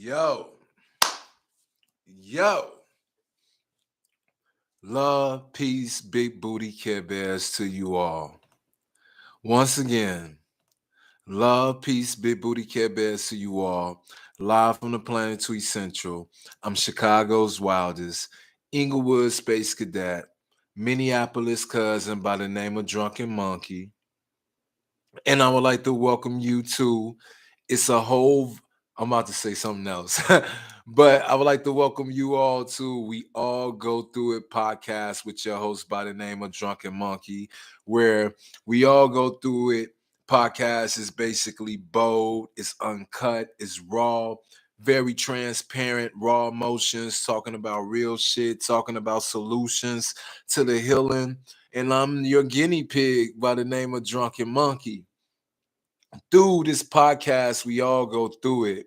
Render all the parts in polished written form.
Yo, yo, love, peace, big booty Care Bears to you all. Once again, love, peace, big booty Care Bears to you all. Live from the planet Tweet Central. I'm Chicago's wildest, Inglewood Space Cadet, Minneapolis cousin by the name of Drunken Monkeee. And I would like to welcome you to It's a Whole. I'm about to say something else, but I would like to welcome you all to We All Go Through It podcast with your host by the name of Drunken Monkeee, where we all go through it. Podcast is basically bold, it's uncut, it's raw, very transparent, raw emotions, talking about real shit, talking about solutions to the healing. And I'm your guinea pig by the name of Drunken Monkeee. Through this podcast, we all go through it.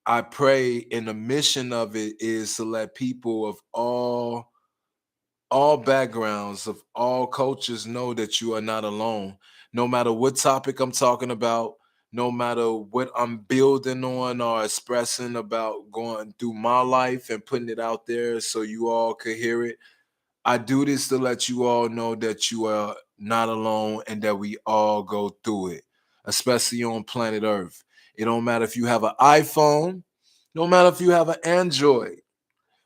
I pray, and the mission of it is to let people of all backgrounds, of all cultures, know that you are not alone. No matter what topic I'm talking about, no matter what I'm building on or expressing about going through my life and putting it out there so you all could hear it. I do this to let you all know that you are not alone and that we all go through it, especially on planet Earth. It don't matter if you have an iPhone, no matter if you have an Android.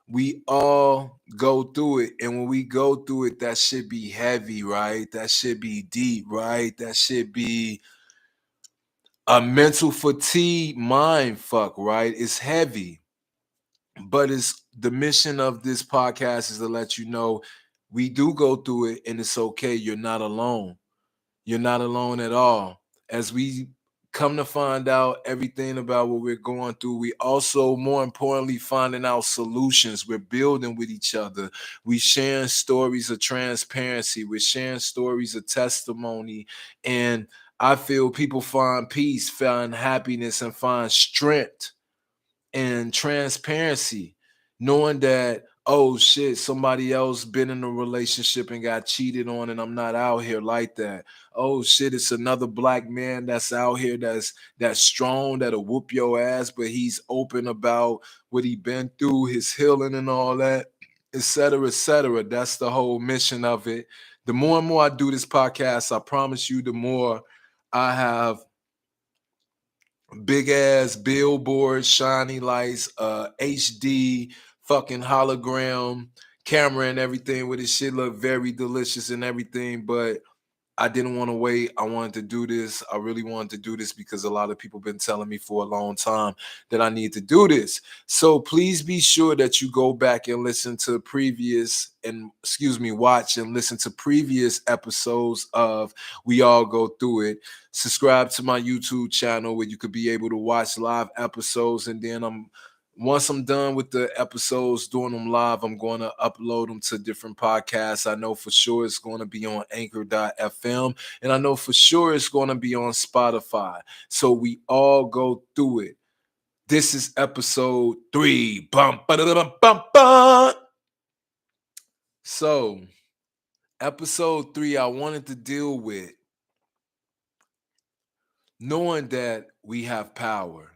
We all go through it. And when we go through it, that should be heavy, right? That should be deep, right? That should be a mental fatigue mind fuck, right? It's heavy. But it's the mission of this podcast is to let you know we do go through it and it's okay. You're not alone. You're not alone at all. As we come to find out everything about what we're going through, we also, more importantly, finding out solutions. We're building with each other. We sharing stories of transparency. We're sharing stories of testimony. And I feel people find peace, find happiness, and find strength and transparency, knowing that, oh shit, somebody else been in a relationship and got cheated on, and I'm not out here like that. Oh shit, it's another black man that's out here that's strong, that'll whoop your ass, but he's open about what he been through, his healing and all that, etc., etc. That's the whole mission of it. The more and more I do this podcast, I promise you, the more I have big ass billboards, shiny lights, HD fucking hologram camera and everything with this shit look very delicious and everything. But I didn't want to wait. I wanted to do this. I really wanted to do this because a lot of people been telling me for a long time that I need to do this. So please be sure that you go back and listen to watch and listen to previous episodes of We All Go Through It. Subscribe to my YouTube channel where you could be able to watch live episodes, and then once I'm done with the episodes, doing them live, I'm going to upload them to different podcasts. I know for sure it's going to be on anchor.fm, and I know for sure it's going to be on Spotify. So we all go through it. This is episode 3. Bum, ba-da-da-bum, bum, bum. So, episode 3, I wanted to deal with knowing that we have power,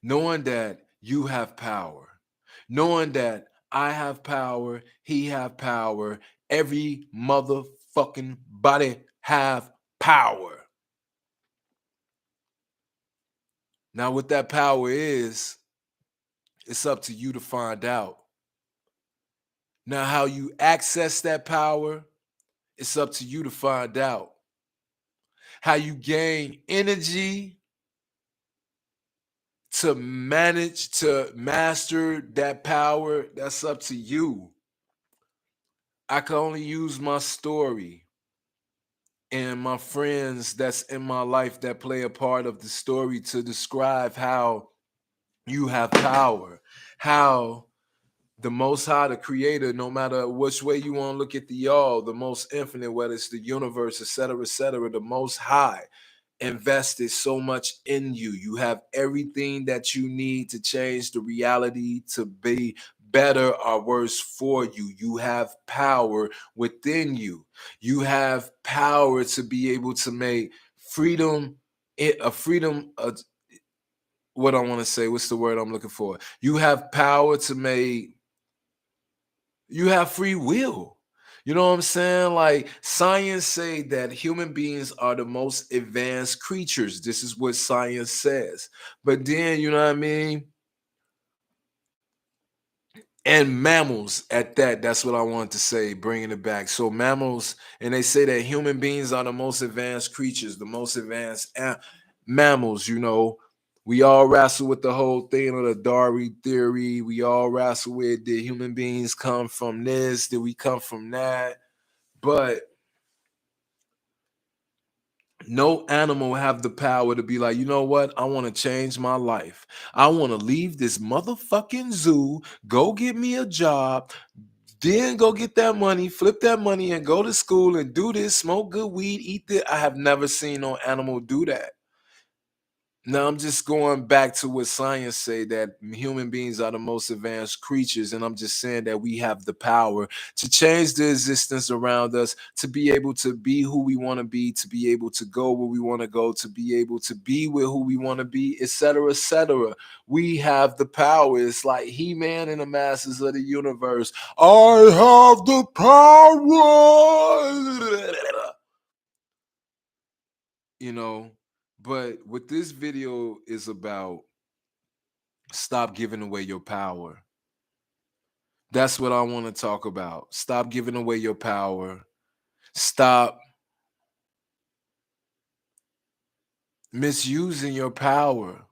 knowing that you have power, knowing that I have power, he have power, every motherfucking body have power. Now, what that power is, it's up to you to find out. Now, how you access that power, it's up to you to find out. How you gain energy to master that power, that's up to you. I can only use my story and my friends that's in my life that play a part of the story to describe how you have power, how the Most High, the Creator, no matter which way you want to look at the all, the most infinite, whether it's the universe, etc., the Most High invested so much in you. You have everything that you need to change the reality to be better or worse for you. You have power within you. You have power to be able to make freedom a freedom what I want to say, what's the word I'm looking for? You have power to make, you have free will. You know what I'm saying? Like science say that human beings are the most advanced creatures. This is what science says. But then, you know what I mean? And mammals at that. That's what I wanted to say, bringing it back. So mammals, and they say that human beings are the most advanced creatures, the most advanced mammals. You know, we all wrestle with the whole thing of the Darwin theory. We all wrestle with, did human beings come from this? Did we come from that? But no animal have the power to be like, you know what? I want to change my life. I want to leave this motherfucking zoo, go get me a job, then go get that money, flip that money, and go to school and do this, smoke good weed, eat this. I have never seen no animal do that. Now I'm just going back to what science say, that human beings are the most advanced creatures, and I'm just saying that we have the power to change the existence around us, to be able to be who we want to be, to be able to go where we want to go, to be able to be with who we want to be, etc., etc. We have the power. It's like He-Man and the Masters of the Universe. I have the power. You know, but what this video is about, stop giving away your power. That's what I want to talk about. Stop giving away your power. Stop misusing your power.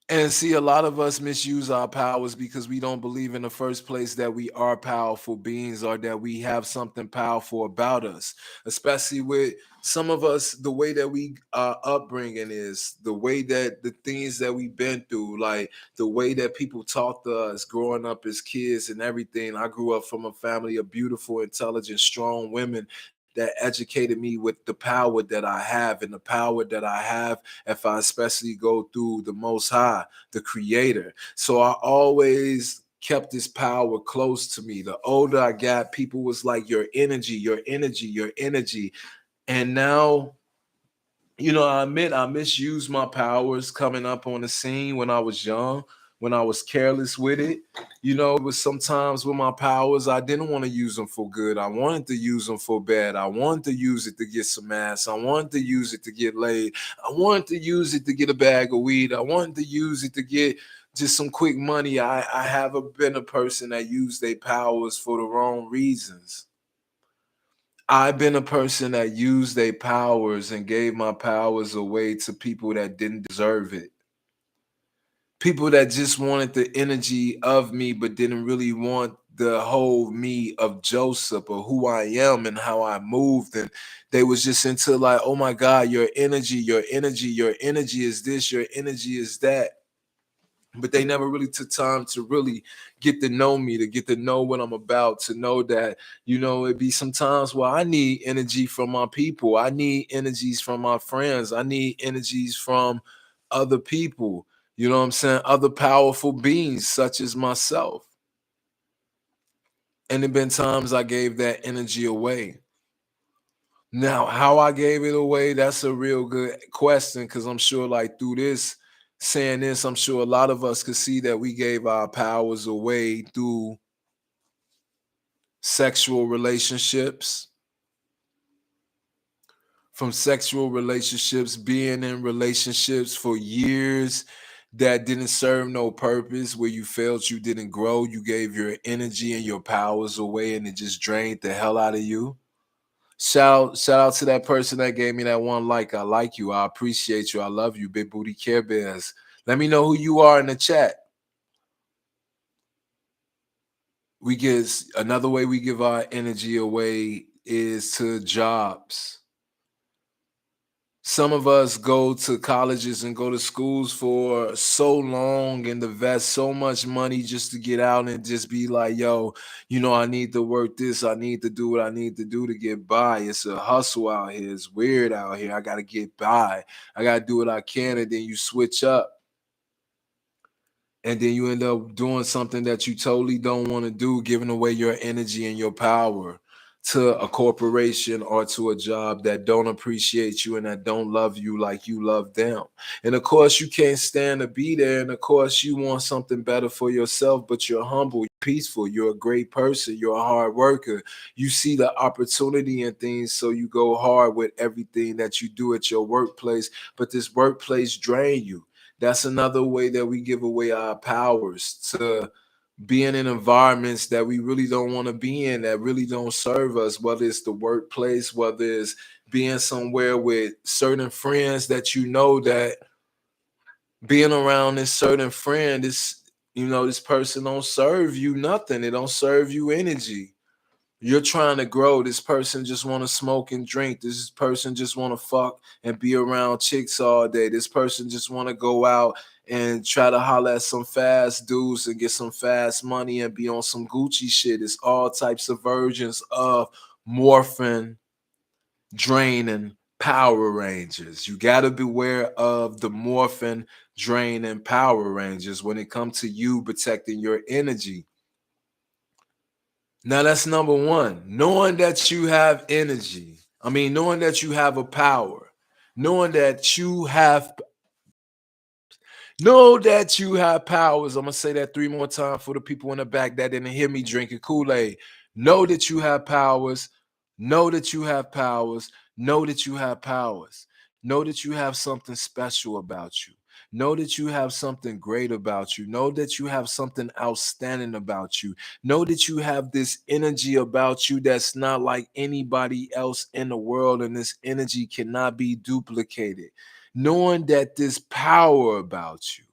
And see, a lot of us misuse our powers because we don't believe in the first place that we are powerful beings, or that we have something powerful about us. Especially with some of us, the way that we upbringing is, the way that the things that we've been through, like the way that people talk to us growing up as kids and everything. I grew up from a family of beautiful, intelligent, strong women that educated me with the power that I have, and the power that I have if I especially go through the Most High, the Creator. So I always kept this power close to me. The older I got, people was like, your energy, your energy, your energy. And now, you know, I admit I misused my powers coming up on the scene when I was young, when I was careless with it. You know, it was sometimes with my powers, I didn't want to use them for good. I wanted to use them for bad. I wanted to use it to get some ass. I wanted to use it to get laid. I wanted to use it to get a bag of weed. I wanted to use it to get just some quick money. I haven't been a person that used their powers for the wrong reasons. I've been a person that used their powers and gave my powers away to people that didn't deserve it. People that just wanted the energy of me, but didn't really want the whole me of Joseph, or who I am and how I moved. And they was just into like, oh my God, your energy, your energy, your energy is this, your energy is that. But they never really took time to really get to know me, to get to know what I'm about, to know that, you know, it be sometimes where I need energy from my people. I need energies from my friends. I need energies from other people. You know what I'm saying? Other powerful beings such as myself. And there been times I gave that energy away. Now, how I gave it away, that's a real good question, because I'm sure, like, through this, saying this, I'm sure a lot of us could see that we gave our powers away through sexual relationships, from sexual relationships, being in relationships for years that didn't serve no purpose, where you felt you didn't grow. You gave your energy and your powers away, and it just drained the hell out of you. Shout out to that person that gave me that one like. I like you. I appreciate you. I love you, Big Booty Care Bears. Let me know who you are in the chat. We give another way we give our energy away is to jobs. Some of us go to colleges and go to schools for so long and invest so much money just to get out and just be like, yo, you know, I need to work this. I need to do what I need to do to get by. It's a hustle out here. It's weird out here. I got to get by. I got to do what I can. And then you switch up. And then you end up doing something that you totally don't want to do, giving away your energy and your power. to a corporation or to a job that don't appreciate you and that don't love you like you love them. And of course, you can't stand to be there. And of course, you want something better for yourself, but you're humble, you're peaceful, you're a great person, you're a hard worker. You see the opportunity in things, so you go hard with everything that you do at your workplace. But this workplace drain you. That's another way that we give away our powers, to being in environments that we really don't want to be in, that really don't serve us, whether it's the workplace, whether it's being somewhere with certain friends that you know that being around this certain friend, this person don't serve you nothing. It don't serve you energy. You're trying to grow. This person just want to smoke and drink. This person just want to fuck and be around chicks all day. This person just want to go out and try to holler at some fast dudes and get some fast money and be on some Gucci shit. It's all types of versions of morphin, draining Power Rangers. You got to beware of the morphin, draining Power Rangers when it comes to you protecting your energy. Now that's number one. Knowing that you have energy. Knowing that you have a power. Knowing that you have Know that you have powers. I'm gonna say that three more times for the people in the back that didn't hear me drinking Kool-Aid. Know that you have powers. Know that you have powers. Know that you have powers. Know that you have something special about you. Know that you have something great about you. Know that you have something outstanding about you. Know that you have this energy about you that's not like anybody else in the world, and this energy cannot be duplicated. Knowing that this power about you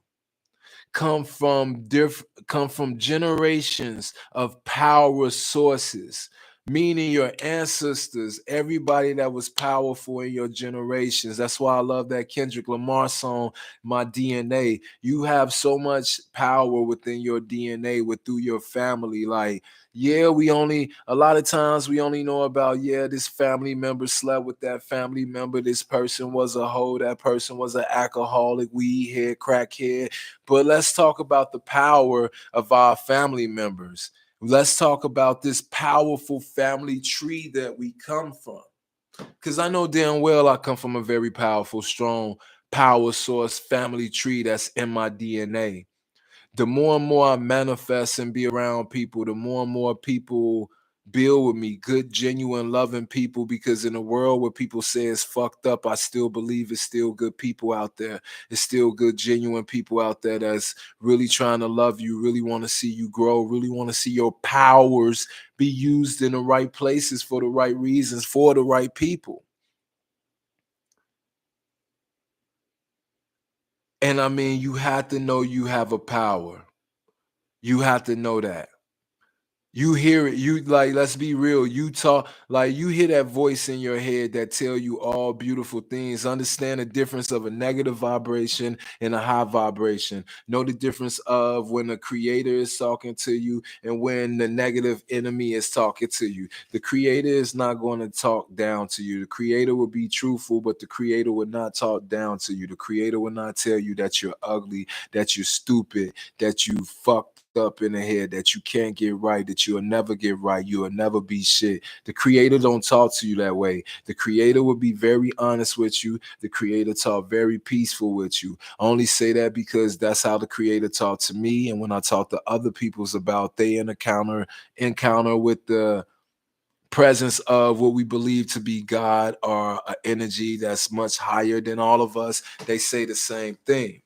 come from generations of power sources, meaning your ancestors, everybody that was powerful in your generations. That's why I love that Kendrick Lamar song, My DNA. You have so much power within your DNA, with through your family. Like, yeah, a lot of times we only know about, yeah, this family member slept with that family member, this person was a hoe, that person was an alcoholic, weed head, crackhead. But let's talk about the power of our family members. Let's talk about this powerful family tree that we come from. Because I know damn well I come from a very powerful, strong power source family tree that's in my DNA. The more and more I manifest and be around people, the more and more people build with me, good, genuine, loving people. Because in a world where people say it's fucked up, I still believe it's still good people out there. It's still good, genuine people out there that's really trying to love you, really want to see you grow, really want to see your powers be used in the right places for the right reasons, for the right people. And you have to know you have a power. You have to know that. You hear it, you like, let's be real. You talk like you hear that voice in your head that tell you all beautiful things. Understand the difference of a negative vibration and a high vibration. Know the difference of when the creator is talking to you and when the negative enemy is talking to you. The creator is not going to talk down to you. The creator will be truthful, but the creator will not talk down to you. The creator will not tell you that you're ugly, that you're stupid, that you fucked up in the head, that you can't get right, that you'll never get right, you'll never be shit. The creator don't talk to you that way. The creator will be very honest with you. The creator talk very peaceful with you. I only say that because that's how the creator talked to me, and when I talk to other people's about they encounter with the presence of what we believe to be God or an energy that's much higher than all of us, they say the same thing.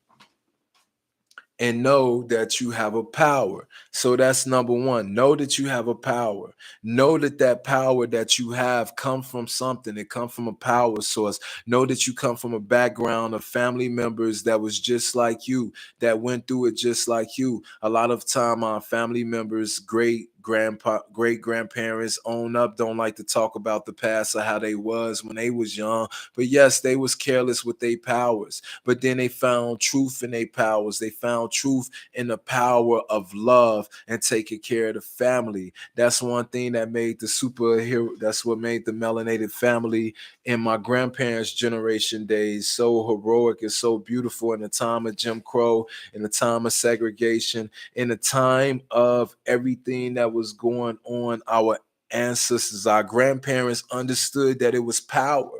And know that you have a power. So that's number one. Know that you have a power. Know that that power that you have come from something. It come from a power source. Know that you come from a background of family members that was just like you, that went through it just like you. A lot of time our family members, great grandparents own up, don't like to talk about the past or how they was when they was young. But yes, they was careless with their powers. But then they found truth in their powers. They found truth in the power of love and taking care of the family. That's one thing that made the superhero, that's what made the melanated family in my grandparents' generation days so heroic and so beautiful, in the time of Jim Crow, in the time of segregation, in the time of everything that was going on. Our ancestors, our grandparents understood that it was power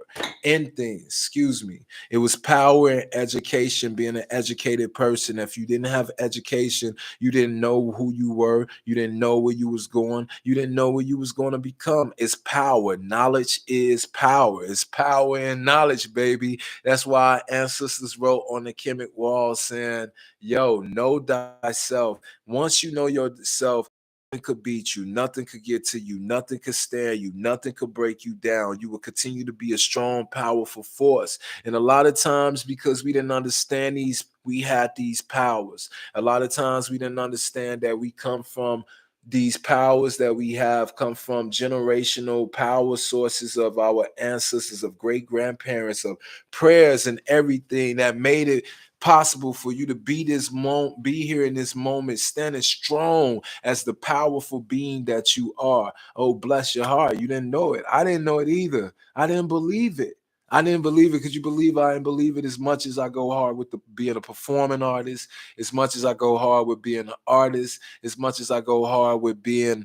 in things. Excuse me. It was power in education, being an educated person. If you didn't have education, you didn't know who you were, you didn't know where you was going, you didn't know what you was going to become. It's power. Knowledge is power. It's power and knowledge, baby. That's why our ancestors wrote on the chemic wall saying, yo, know thyself. Once you know yourself, nothing could beat you, nothing could get to you, nothing could stand you, nothing could break you down. You will continue to be a strong, powerful force. And a lot of times, because we didn't understand these, we had these powers. A lot of times we didn't understand that we come from these powers that we have come from generational power sources of our ancestors, of great grandparents, of prayers and everything that made it possible for you to be this moment, be here in this moment, standing strong as the powerful being that you are. Oh, bless your heart. You didn't know it. I didn't know it either. I didn't believe it. I didn't believe it. Could you believe I didn't believe it? As much as I go hard with being a performing artist, as much as I go hard with being an artist, as much as I go hard with being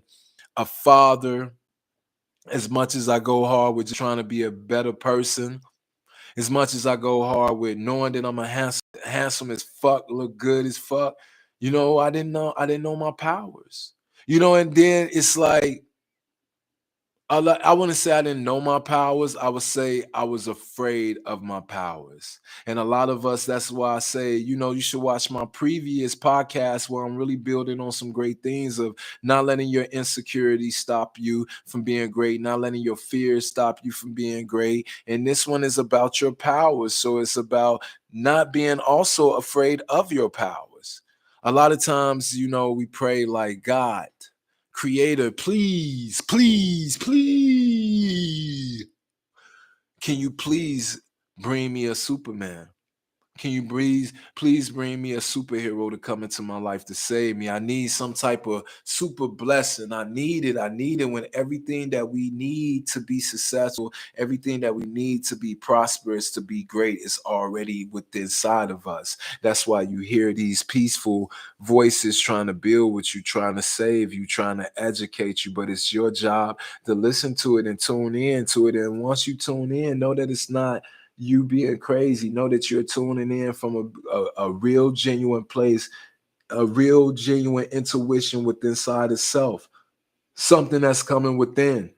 a father, as much as I go hard with just trying to be a better person, as much as I go hard with knowing that I'm a handsome as fuck, look good as fuck, I didn't know my powers. And then it's like I wouldn't say I didn't know my powers. I would say I was afraid of my powers. And a lot of us, that's why I say, you should watch my previous podcast where I'm really building on some great things of not letting your insecurities stop you from being great, not letting your fears stop you from being great. And this one is about your powers. So it's about not being also afraid of your powers. A lot of times, we pray like, God, Creator, please, please, please, can you please bring me a Superman? Can you please bring me a superhero to come into my life to save me? I need some type of super blessing. I need it. I need it when everything that we need to be successful, everything that we need to be prosperous, to be great is already within inside of us. That's why you hear these peaceful voices trying to build with you, trying to save you, trying to educate you. But it's your job to listen to it and tune in to it. And once you tune in, know that it's not you being crazy. Know that you're tuning in from a real genuine place, a real genuine intuition within inside itself, something that's coming within.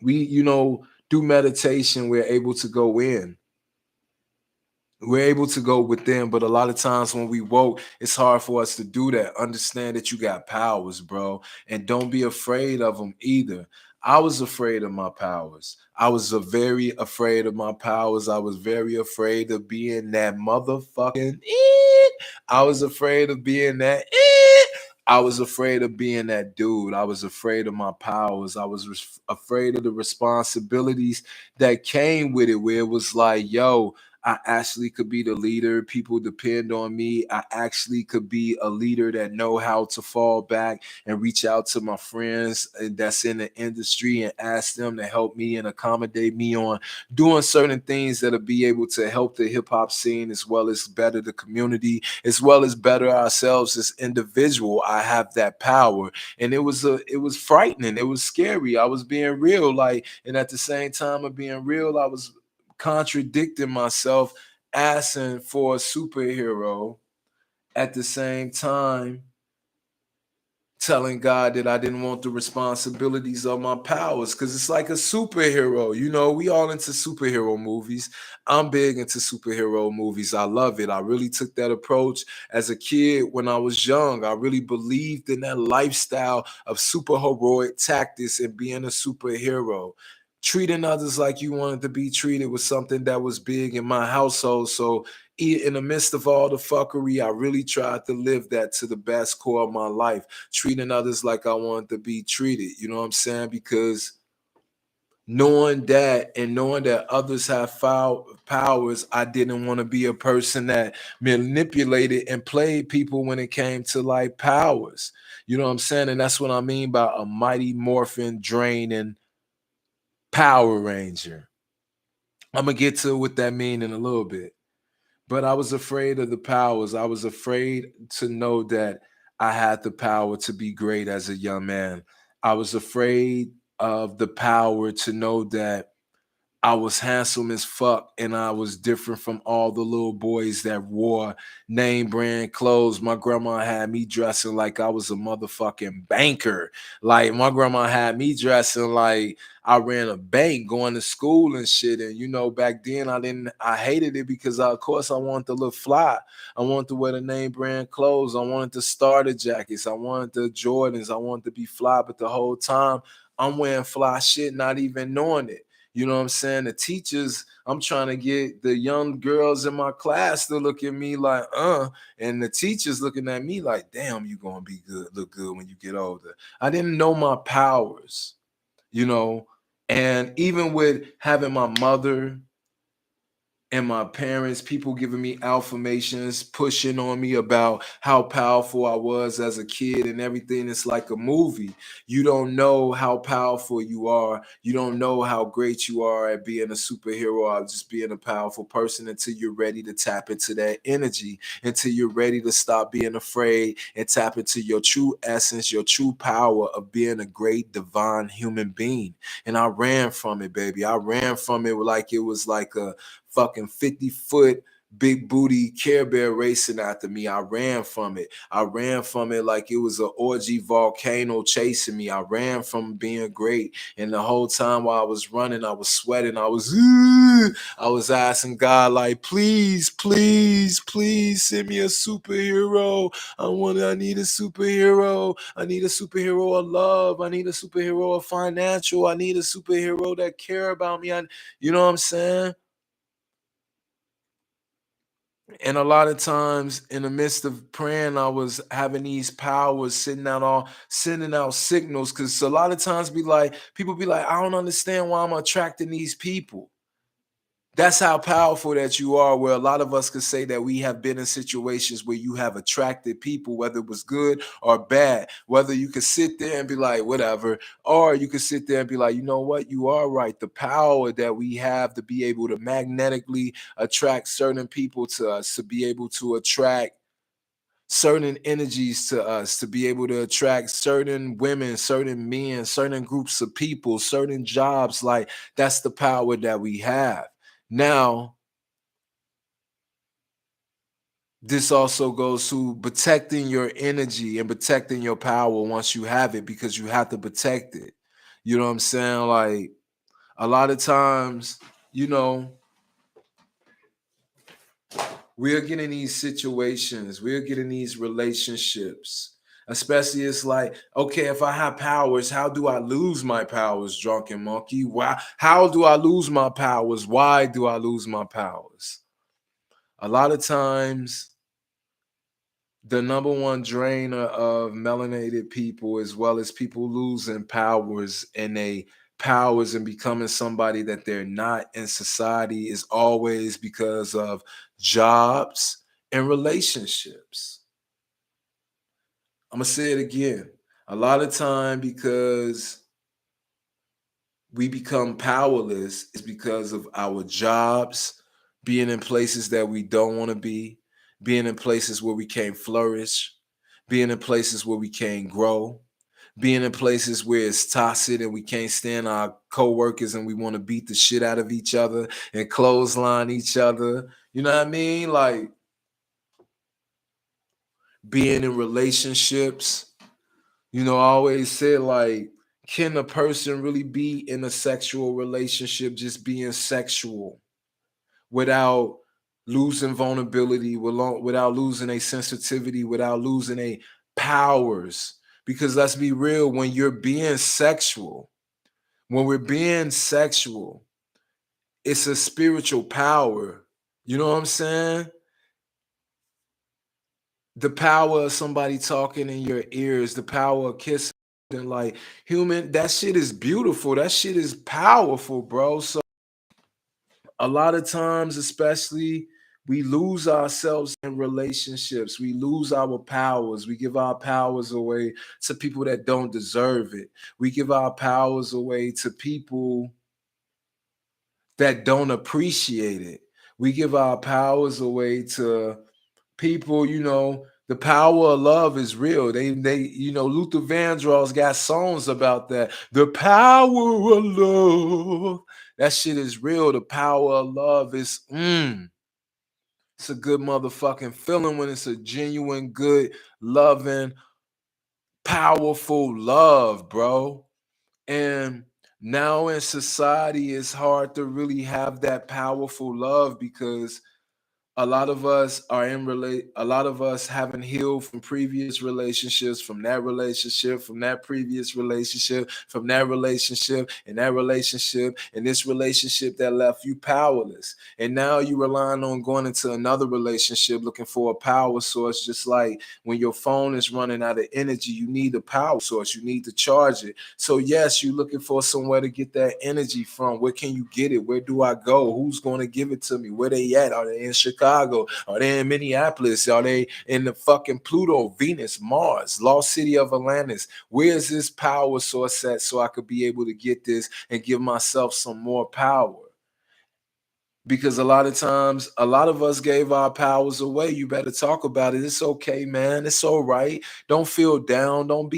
We do meditation, we're able to go in, we're able to go within. But a lot of times when we woke, it's hard for us to do that. Understand that you got powers, bro, and don't be afraid of them either. I was afraid of my powers. I was very afraid of my powers. I was very afraid of being that motherfucking it. I was afraid of being that it. I was afraid of being that dude. I was afraid of my powers. I was afraid of the responsibilities that came with it, where it was like, yo, I actually could be the leader. People depend on me. I actually could be a leader that know how to fall back and reach out to my friends that's in the industry and ask them to help me and accommodate me on doing certain things that'll be able to help the hip hop scene, as well as better the community, as well as better ourselves as individual. I have that power. And it was frightening. It was scary. I was being real. And at the same time of being real, I was contradicting myself, asking for a superhero, at the same time telling God that I didn't want the responsibilities of my powers, because it's like a superhero. We all into superhero movies. I'm big into superhero movies. I love it. I really took that approach as a kid when I was young. I really believed in that lifestyle of super heroic tactics and being a superhero. Treating others like you wanted to be treated was something that was big in my household. So in the midst of all the fuckery, I really tried to live that to the best core of my life, treating others like I wanted to be treated. You know what I'm saying? Because knowing that and knowing that others have powers, I didn't want to be a person that manipulated and played people when it came to like powers. You know what I'm saying? And that's what I mean by a mighty morphin, draining Power Ranger. I'm gonna get to what that mean in a little bit. But I was afraid of the powers. I was afraid to know that I had the power to be great as a young man. I was afraid of the power to know that I was handsome as fuck and I was different from all the little boys that wore name brand clothes. My grandma had me dressing like I was a motherfucking banker. Like my grandma had me dressing like I ran a bank going to school and shit. And you know, back then I hated it because of course I wanted to look fly. I wanted to wear the name brand clothes. I wanted the starter jackets. I wanted the Jordans. I wanted to be fly. But the whole time I'm wearing fly shit, not even knowing it. You know what I'm saying? The teachers, I'm trying to get the young girls in my class to look at me like, and the teachers looking at me like, damn, you gonna be good, look good when you get older. I didn't know my powers, you know, and even with having my mother and my parents, people giving me affirmations, pushing on me about how powerful I was as a kid and everything. It's like a movie. You don't know how powerful you are. You don't know how great you are at being a superhero or just being a powerful person until you're ready to tap into that energy, until you're ready to stop being afraid and tap into your true essence, your true power of being a great divine human being. And I ran from it, baby. I ran from it like it was like a fucking 50-foot big booty Care Bear racing after me. I ran from it. I ran from it like it was an orgy volcano chasing me. I ran from being great. And the whole time while I was running, I was sweating. I was asking God, like, please, please, please send me a superhero. I need a superhero. I need a superhero of love. I need a superhero of financial. I need a superhero that care about me. You know what I'm saying? And a lot of times in the midst of praying, I was having these powers sending out signals. Cause a lot of times people be like, I don't understand why I'm attracting these people. That's how powerful that you are, where a lot of us could say that we have been in situations where you have attracted people, whether it was good or bad, whether you could sit there and be like, whatever, or you could sit there and be like, you know what, you are right. The power that we have to be able to magnetically attract certain people to us, to be able to attract certain energies to us, to be able to attract certain women, certain men, certain groups of people, certain jobs. Like that's the power that we have. Now, this also goes to protecting your energy and protecting your power once you have it, because you have to protect it. You know what I'm saying? Like a lot of times, you know, we're getting these situations, we're getting these relationships. Especially, it's like, okay, if I have powers, how do I lose my powers, Drunken Monkeee? Why? How do I lose my powers? Why do I lose my powers? A lot of times, the number one drainer of melanated people, as well as people losing powers and becoming somebody that they're not in society, is always because of jobs and relationships. I'm gonna say it again. A lot of time, because we become powerless, is because of our jobs, being in places that we don't want to be, being in places where we can't flourish, being in places where we can't grow, being in places where it's toxic and we can't stand our coworkers and we want to beat the shit out of each other and clothesline each other. You know what I mean? Like being in relationships. You know, I always said, like, can a person really be in a sexual relationship just being sexual without losing vulnerability, without losing a sensitivity, without losing a powers? Because let's be real, when you're being sexual, when we're being sexual, it's a spiritual power. You know what I'm saying? The power of somebody talking in your ears, the power of kissing, and like human, that shit is beautiful. That shit is powerful, bro. So a lot of times, especially, we lose ourselves in relationships. We lose our powers. We give our powers away to people that don't deserve it. We give our powers away to people that don't appreciate it. We give our powers away to people, you know, The power of love is real. Luther Vandross got songs about that. The power of love. That shit is real. The power of love is it's a good motherfucking feeling when it's a genuine, good, loving, powerful love, bro. And now in society, it's hard to really have that powerful love because a lot of us haven't healed from previous relationships, from that relationship, from that previous relationship, from that relationship, and that relationship, and this relationship that left you powerless. And now you relying on going into another relationship looking for a power source. Just like when your phone is running out of energy, you need a power source, you need to charge it. So yes, you're looking for somewhere to get that energy from. Where can you get it? Where do I go? Who's going to give it to me? Where they at? Are they in Chicago? Are they in Minneapolis? Are they in the fucking Pluto, Venus, Mars, lost city of Atlantis? Where's this power source at so I could be able to get this and give myself some more power? Because a lot of times, a lot of us gave our powers away. You better talk about it. It's okay, man. It's all right. Don't feel down. Don't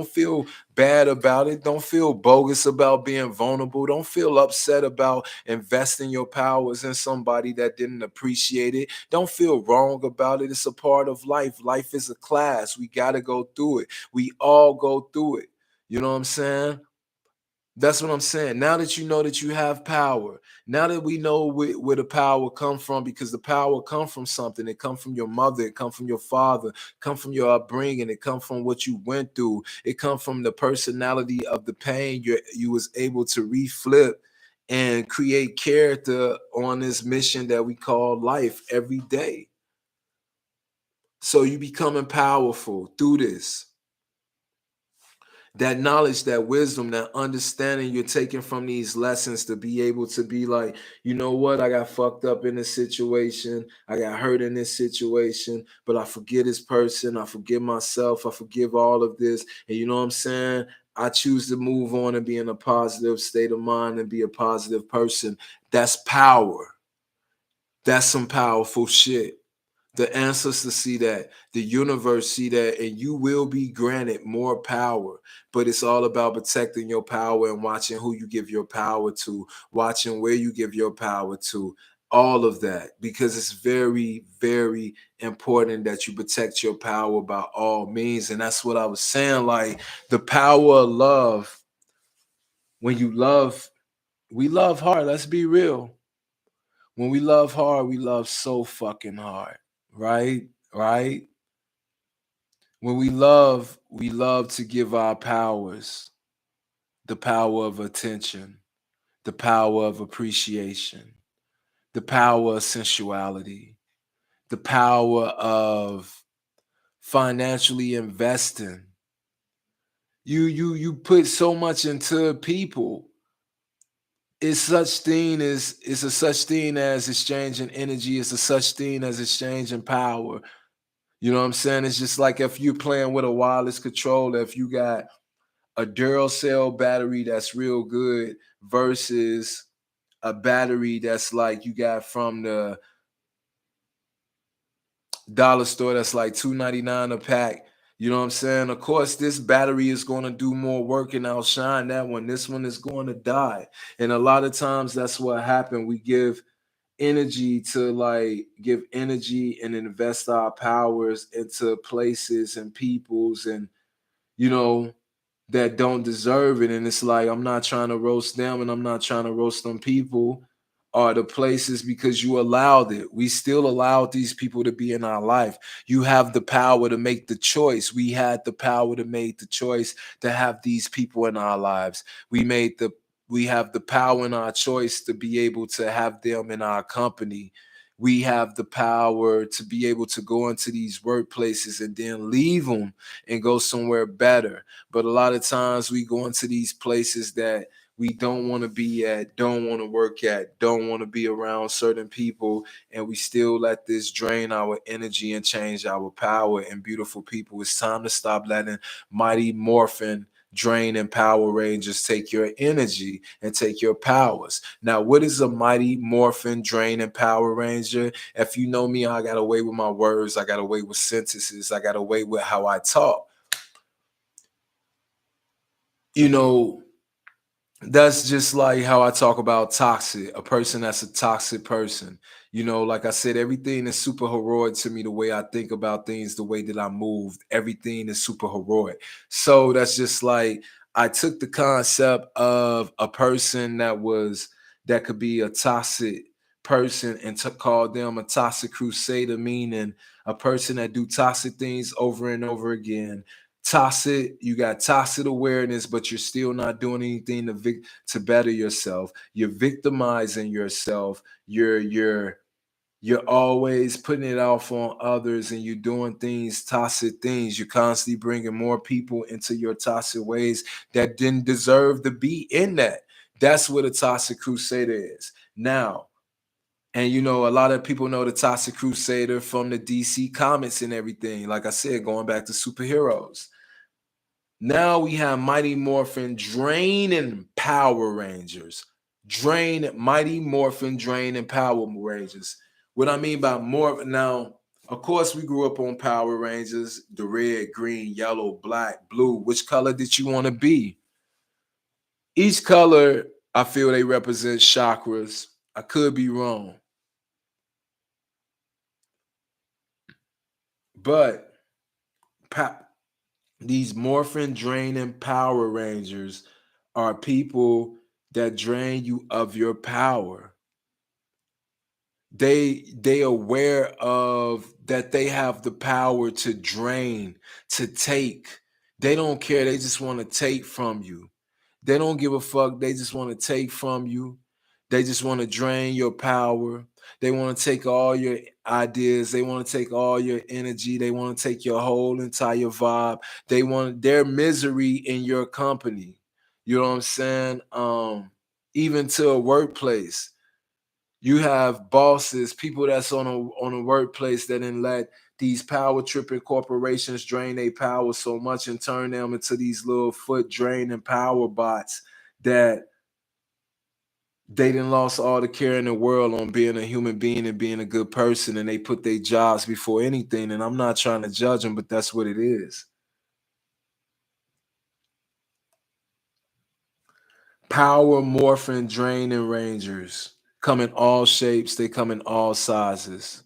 feel bad about it. Don't feel bogus about being vulnerable. Don't feel upset about investing your powers in somebody that didn't appreciate it. Don't feel wrong about it. It's a part of life. Life is a class. We got to go through it. We all go through it. You know what I'm saying? That's what I'm saying. Now that you know that you have power, now that we know where the power come from, because the power come from something. It come from your mother. It come from your father. Come from your upbringing. It come from what you went through. It come from the personality of the pain you was able to reflip and create character on this mission that we call life every day. So you becoming powerful through this. That knowledge, that wisdom, that understanding you're taking from these lessons to be able to be like, you know what, I got fucked up in this situation, I got hurt in this situation, but I forgive this person, I forgive myself, I forgive all of this. And you know what I'm saying? I choose to move on and be in a positive state of mind and be a positive person. That's power. That's some powerful shit. The ancestors see that, the universe see that, and you will be granted more power. But it's all about protecting your power and watching who you give your power to, watching where you give your power to, all of that. Because it's very, very important that you protect your power by all means. And that's what I was saying. Like the power of love, when you love, we love hard. Let's be real. When we love hard, we love so fucking hard. Right? Right? When we love to give our powers the power of attention, the power of appreciation, the power of sensuality, the power of financially investing. You put so much into people. It's a such thing as exchanging energy. It's a such thing as exchanging power. You know what I'm saying? It's just like if you're playing with a wireless controller, if you got a Duracell battery that's real good versus a battery that's like you got from the dollar store that's like $2.99 a pack. You know what I'm saying? Of course, this battery is going to do more work and outshine that one. This one is going to die. And a lot of times that's what happened. We give energy and invest our powers into places and peoples and you know that don't deserve it. And it's like, I'm not trying to roast them and I'm not trying to roast them people or the places because you allowed it. We still allowed these people to be in our life. You have the power to make the choice. We had the power to make the choice to have these people in our lives. We have the power in our choice to be able to have them in our company. We have the power to be able to go into these workplaces and then leave them and go somewhere better. But a lot of times we go into these places that we don't want to be at, don't want to work at, don't want to be around certain people, and we still let this drain our energy and change our power. And beautiful people, it's time to stop letting Mighty Morphin drain and Power Rangers take your energy and take your powers. Now, what is a Mighty Morphin Drain and Power Ranger? If you know me, I got away with my words. I got away with sentences. I got away with how I talk. You know, that's just like how I talk about toxic, a person that's a toxic person. You know, like I said, everything is super heroic to me, the way I think about things, the way that I move, everything is super heroic. So that's just like I took the concept of a person that could be a toxic person and to call them a toxic crusader, meaning a person that do toxic things over and over again. Toxic, you got toxic awareness, but you're still not doing anything to better yourself. You're victimizing yourself. You're always putting it off on others, and you're doing things, toxic things. You're constantly bringing more people into your toxic ways that didn't deserve to be in that. That's what a toxic crusader is. Now, and you know, a lot of people know the Toxic Crusader from the DC comics and everything. Like I said, going back to superheroes. Now we have Mighty Morphin Drain and Power Rangers. Mighty Morphin Drain and Power Rangers. What I mean by more now, of course, we grew up on Power Rangers, the red, green, yellow, black, blue. Which color did you want to be? Each color, I feel they represent chakras. I could be wrong. But these Morphin, Drain, and Power Rangers are people that drain you of your power. They aware of that they have the power to drain, to take. They don't care. They just want to take from you. They don't give a fuck. They just want to take from you. They just want to drain your power. They want to take all your ideas. They want to take all your energy. They want to take your whole entire vibe. They want their misery in your company. You know what I'm saying? Even to a workplace. You have bosses, people that's on a workplace that didn't let these power tripping corporations drain their power so much and turn them into these little foot draining power bots that they didn't lost all the care in the world on being a human being and being a good person, and they put their jobs before anything. And I'm not trying to judge them, but that's what it is. Power morphin draining rangers come in all shapes. They come in all sizes.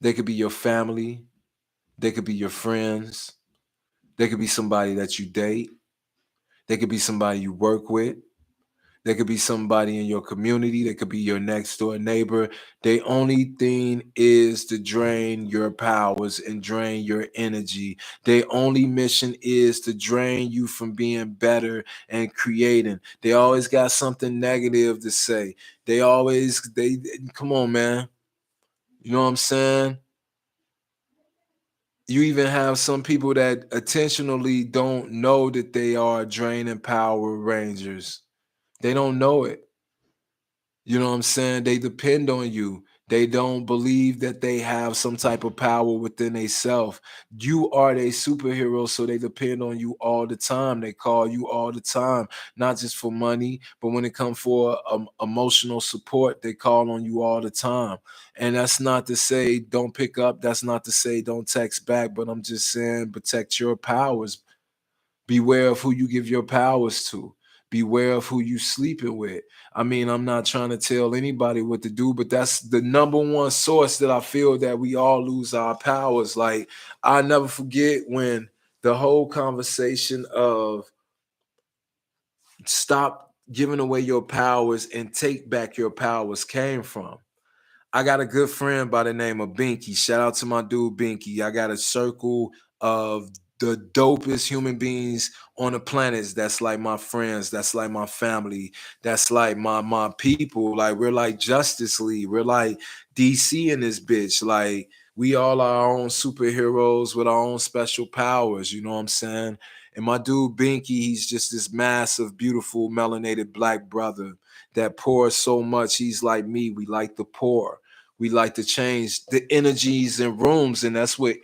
They could be your family. They could be your friends. They could be somebody that you date. They could be somebody you work with. They could be somebody in your community. They could be your next door neighbor. The only thing is to drain your powers and drain your energy. Their only mission is to drain you from being better and creating. They always got something negative to say. They come on, man. You know what I'm saying? You even have some people that intentionally don't know that they are draining Power Rangers. They don't know it. You know what I'm saying? They depend on you. They don't believe that they have some type of power within themselves. You are their superhero, so they depend on you all the time. They call you all the time, not just for money, but when it comes for emotional support, they call on you all the time. And that's not to say don't pick up. That's not to say don't text back, but I'm just saying protect your powers. Beware of who you give your powers to. Beware of who you sleeping with. I mean, I'm not trying to tell anybody what to do, but that's the number one source that I feel that we all lose our powers. Like, I never forget when the whole conversation of stop giving away your powers and take back your powers came from. I got a good friend by the name of Binkey. Shout out to my dude Binkey. I got a circle of the dopest human beings on the planet. That's like my friends. That's like my family. That's like my people. Like we're like Justice League. We're like DC in this bitch. Like we all are our own superheroes with our own special powers. You know what I'm saying? And my dude Binkey, he's just this massive, beautiful, melanated black brother that pours so much. He's like me. We like to pour. We like to change the energies in rooms, and that's what